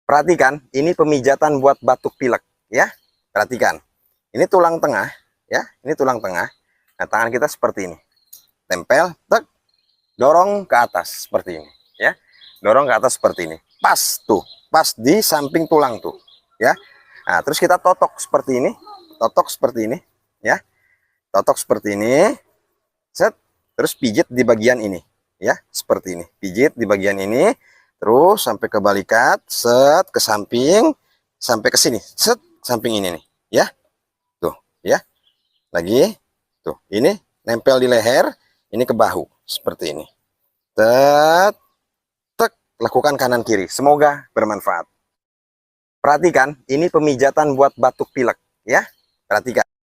Perhatikan, ini pemijatan buat batuk pilek ya. Perhatikan. Ini tulang tengah ya, ini tulang tengah. Nah, tangan kita seperti ini. Tempel, tek, dorong ke atas seperti ini ya. Dorong ke atas seperti ini. Pas tuh, pas di samping tulang tuh ya. Nah, terus kita totok seperti ini. Totok seperti ini ya. Totok seperti ini. Set, terus pijit di bagian ini ya, seperti ini. Pijit di bagian ini. Terus sampai ke balikat, set ke samping, sampai ke sini, set samping ini nih, ya. Tuh, ya. Lagi, tuh, ini nempel di leher, ini ke bahu, seperti ini. Set, tek, lakukan kanan kiri. Semoga bermanfaat. Perhatikan, ini pemijatan buat batuk pilek, ya. Perhatikan.